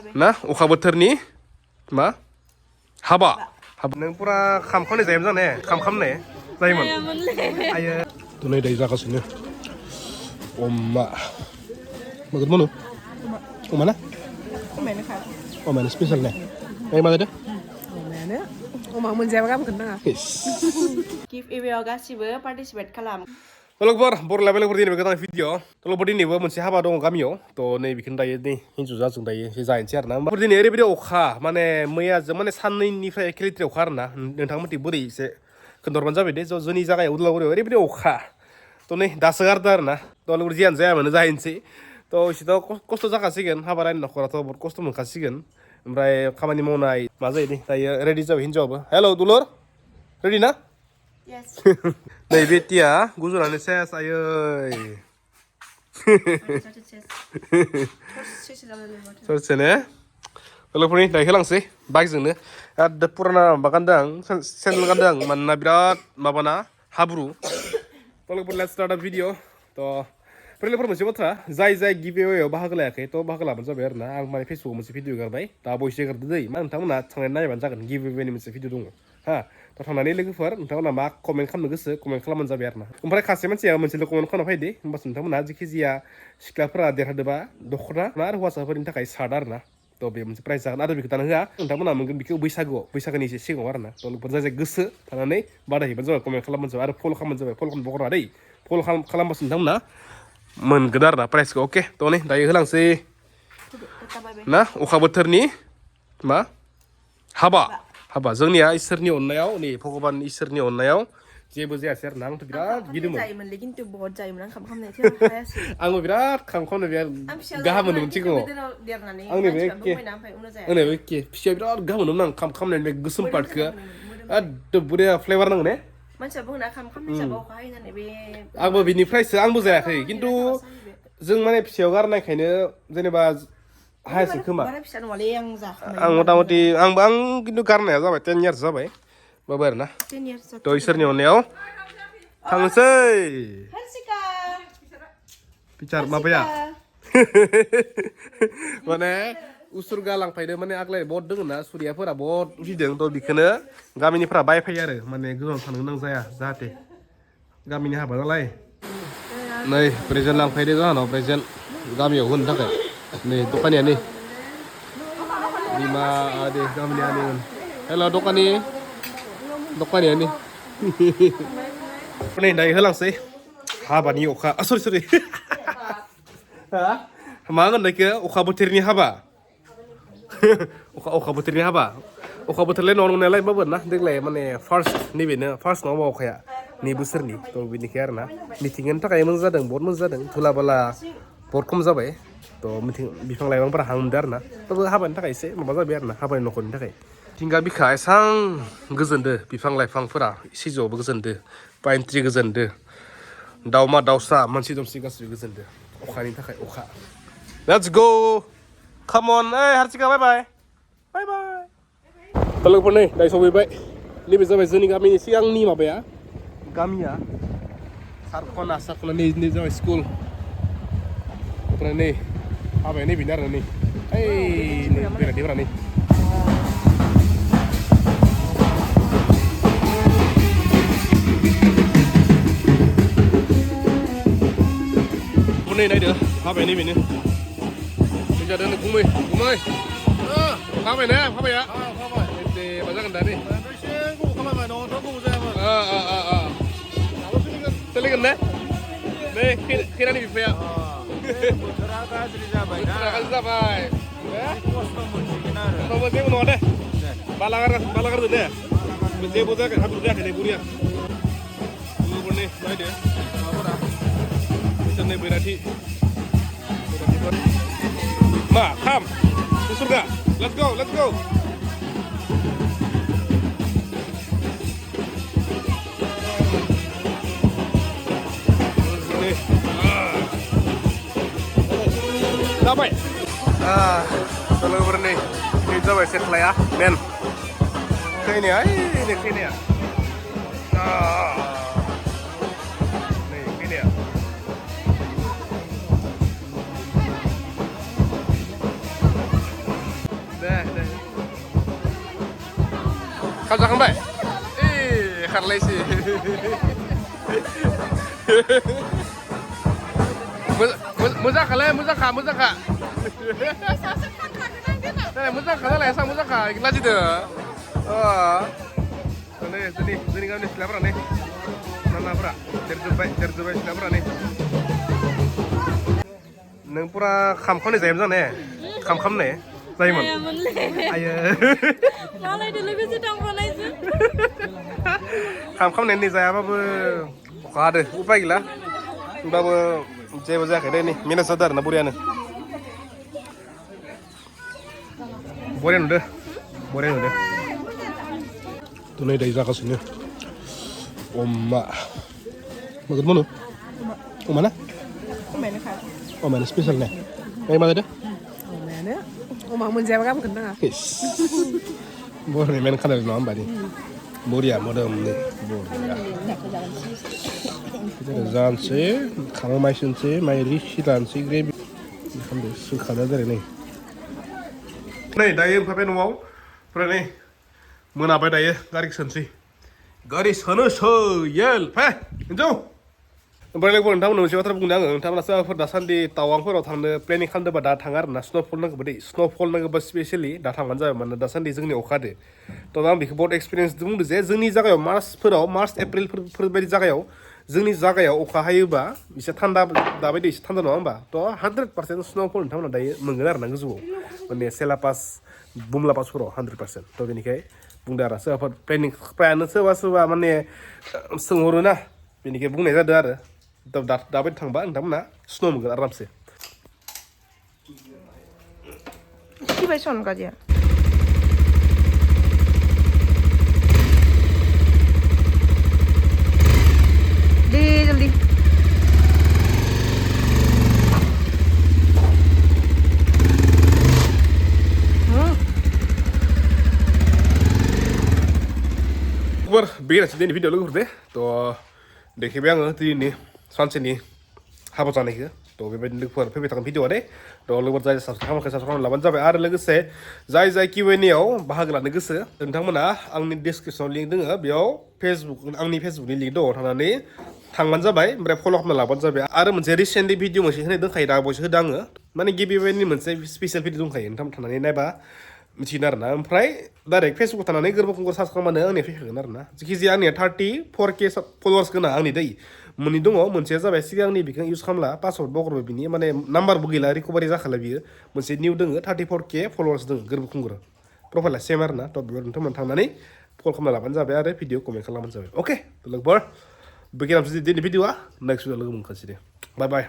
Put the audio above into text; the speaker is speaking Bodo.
Nah, uka bothorनि मा हाबा नों पुरा खामखौनो जायोमोन जाने खामने जायोमोन आयो दिनै दै जागासिनो अमा मागोद मनु अमा ना अमायानो स्पेशल ने मा जादों अमा मोनजायाबा गाबोन नाङा गिफ्ट एवेआव गासिबो पार्टिसिपेट खालाम लोगोफोर बर' लेभेलफोर दिनै गोदान भिडिअ लोगोफोर दिनैबो मोनसे हाबा दङ गामियाव थ' नै बेखौनो दायो नै हिन्जाव जों दायो जाहैनोसै आरो ना होमबा दिनै ओरैबायदि अखा माने मैयाजों माने साननैनिफ्राय एखेलेथ्रि अखा आरो ना नोंथांमोनथिं बोरै एसे खोन्थाहरबानो जाबाय दे जोंनि जायगायाव उदालगुरियाव ओरैबायदि अखा थ' नै दासो गारदों आरो ना थ' लोगोफोर जियानो जाया मानो जाहैनोसै थ' एसेथ' खस्थ' जाखासिगोन हाबा रायनो न'खराथ' बहुत खस्थ' मोनखासिगोन ओमफ्राय खामानि मावनाय मा जायो दे दायो रेडि जाबाय हिन्जावाबो हेल' दुलुर रेडि ना नै बेटिया गुजुनानै सेस आयै सरसे ने लोगोफोरनि दायो होलांसै बाइकजोंनो एकदम पुराना माबा गानदों आं सेन्देल गानदों आं मानोना बिराद माबाना हाब्रु लोगोफोर लेट्स स्टार्ट आ भिडिअ थ' लोगोफोर मोनसे बाथ्रा जाय गिभअवेआव बाहागो लायाखै थ' बाहागो लाबानो जाबाय आरो ना आं माने फेसबुकाव मोनसे भिडिअ गारबाय दा बयस एगारदो दै मा नोंथांमोना थांनानै नायबानो जागोन गिभअवेनि मोनसे भिडिअ दङ हा थ' थांनानै लोगोफोर नोंथांमोना मा कमेन्ट खालामनो गोसो कमेन्ट खालामबानो जाबाय आरो ना ओमफ्राय खासे मानसिया मोनसेल' कमेन्ट खालामना फैदो होमबासो नोंथांमोना जेखि जाया सिख्लाफोरा देरहादोबा दख'ना आरो हौवासाफोरनि थाखाय सार्ट आरो ना थ' बे मोनसे प्राइज जागोन आरो बेखौ दानो होआ नोंथांमोना मोनगोन बेखौ बैसागोनि एसे सिगाङाव आरो ना थ' लोगोफोर जाय गोसो थानानै बादायहैबानो जाबाय कमेन्ट खालामबानो जाबाय आरो फल' खालामबानो जाबाय फल खालामनो बावगारनाङा दै फल' खालामबासो नोंथांमोना मोनगोन आरो ना प्राइजखौ अके थ' नै दायो होलांसै ना अखा बोथोरनि मा हाबा जोंनिया इसोरनि अननायाव नै भगबान इसोरनि अननायाव जेबो जायासै आरो ना आंथ' बिराद गिदोंमोन आंबो बिराद खामनो बिराद गाहाम मोनोमोन सिगाङाव आंनिबो एखे फिसाया बिराद गाहाम मोनोमोन आं खामनायनि बे गोसोम पार्टखौ एकदम बुरिया फ्लेभार नाङो ने आंबो बिनिफ्रायसो आंबो जायाखै खिन्थु जों माने फिसायाव गारनायखायनो जेनेबा हायासै खोमा आं मथा मथि आं खिन्थु गारनाया जाबाय 10 इयार्स जाबाय बाबा आरो ना थ' इसोरनि अननायाव थांनोसै पिचार माबाया माने उसुरगा लांफायदो माने आग्लाय बहुत दङ ना सुरियाफोरा बहुत उजिदों थ' बेखौनो गामिनिफ्रा बायफैयो आरो माने गोजानाव थांनो गोनां जाया जाहाथे गामिनि हाबा नालाय नै प्रेजेन्ट लांफैदो जाहोनाव प्रेजेन्ट गामियाव होनो थाखाय नै दखानिया नै बिमा आदै गामिनि आनैमोन हेल' दखानिया नै नै दायो होलांसै हाबानि अखा सरि मा होनगोन बेखौ अखा बोथोरनि हाबा अखा बोथोरनि हाबा अखा बोथोरलाय नङा नंनायालाय बाबो ना देग्लाय माने फार्स्ट नैबेनो फार्स्ट नङा अखाया नै बोसोरनि थ' बेनिखाय आरो ना मिथिंगानि थाखाय मोजां जादों बहुत मोजां जादों धुला बाला बहुत खम जाबाय थ' बिफां लाइफांफोरा हां मोनदों आरो ना थेवबो हाबानि थाखाय एसे माबा जाबाय आरो ना हाबानि न'खरनि थाखाय मिथिंगा बिखा एसां गोजोनदो बिफां लाइफांफोरा सिजौआवबो गोजोनदो पाइन ट्रि गोजोनदो दाउमा दाउसा मानसि दुमसि गासिबो गोजोनदो अखानि थाखाय अखा लेट्स गो काम अन ओइ हारसिका बाय लोगोफोर नै दायो सफैबाय नैबे जाबाय जोंनि गामिनि सिगांनि माबाया गामिया सारखना नै जाबाय स्कुल ओमफ्राय नै हाबाया नैबेनो आरो नै ओइ नै बेरायनायफोरा नै नै नायदो हाबाया नैबेनो जादों गुमै हाबाय हाबाया दे मा जागोन दा नै सोलिगोन ने नै खैनानि बिफाया बोथोरा गाज्रि जाबाय जेबो नङा दे बालागारदो दे जेबो जायाखै हाब्रु जायाखै नै बुरिया नै नायदो माबाफोरा इसोरनि बैराथि Ma, come to surga. Let's go. Dapat. Kalau berani, ini coba setelah ya, men. Ini ya. Ini ya. deh. Kamu jakambai? Karlay sih. Muzaka. Muzaka lah, sang muzaka. Lagi tu. Oh. Ini kan ni siapa ni? Mana pura? Terjubai siapa ni? Neng pura kau ni zayam zane. Kam ni. Zayam. Ayah. Malah itu lebih sedang pernah itu. Kam ni zayam apa? Kade. Upaya gila. Bawa jebat zak ada ni. Mina sadar na burian. Burian udah. Tu ni dah izak sini. Oma. Makan mana? Oma na? Mana kah? Oma na special ni. Mana ada? Mana? Oma munjai apa kamu kena? Boleh main kan ada nama bani. Boria modern ni. Boria. Kita zanse, kamu macam se, mai rishi zanse gravy. Kamu suka ada ni. Nih, dah yang kapan mau? Pernah ni. Mana apa dah ya? Garis sensi. Garis hanus ho, yel, peh, jom. Berlalu pun tahu nunggu siapa terpunggung jangan. Tahu nasa dasan di tawang pun orang tanda planning kan dah datang karena snowfall nak beri. Snowfall nak beri specially datang aja mana dasan di sini oka deh. Tahu orang bikbord experience tu mungkin je. Sini jaga Mars April beri jaga sini jaga oka hayu ba. Bisa tanda dah beri tanda nama ba. Tahu 100% snowfall tahu nada mengenar nang zuo. Mana selapas boom lapas pura 100%. Tahu ini kai. Bunda rasa apa planning sewa mana senguruna. Ini kai bung neza dah. Dapat thangba entah mana snow mungkin aram se. Kibai son kaje. Jल्दी. Ber biar nanti ini video lu berde. To dekhi biang tu ini. Sansini haba जाने के तो बेबायदिनो लोगोफोर फैबाय थागोन भिडिअ दे तो लोगोफोर जाय साबस्क्राइब खालामनो जाबाय आरो लोगोसे जाय Q&A बाहागो लानो गोसो नोंथांमोना आंनि डिसक्रिपशनाव लिंक दोङो बेयाव आंनि फेसबुकनि लिंक दङ थांनानै थांबानो जाबाय ओमफ्राय फल' खालामना लाबानो जाबाय आरो मोनसे रिसेन्टलि भिडिअ मोनसे होनाय दंखायो दा बयसो होदों आङो माने गिबिवेनि मोनसे स्पेसियेल भिडिअ दंखायो नोंथांमोन थांनानै नायबा मिथिगोन आरोना ओमफ्राय डाइरेक्ट फेसबुकाव थांनानै गोरबो खुंगुर सार्च खालामबानो आंनि फैखागोन आरोना जिखिजाया आंनिया 34K फलोवार्स गोनां आंनि दै मोननै दङ मोनसेया जाबाय सिगांनि बेखौ इउज खालामला पासवर्ड बावगारबाय बिनि माने नाम्बारबो गैला रिकभारि जाखाला बियो मोनसे निउ दोङो 34K फलोवार्स दोङो गोरबो खुंगुर प्रफाइला सेम आरोना थ' बेयाव नोंथांमोन थांनानै फल खालामना लाबानो जाबाय आरो भिडिअ कमेन्ट खालामबानो जाबाय अके लोगोफोर बेखिनियानोसै दिनै भिडिअआ नेक्स्ट भिडिअ लोगो मोनखानोसै दे बाय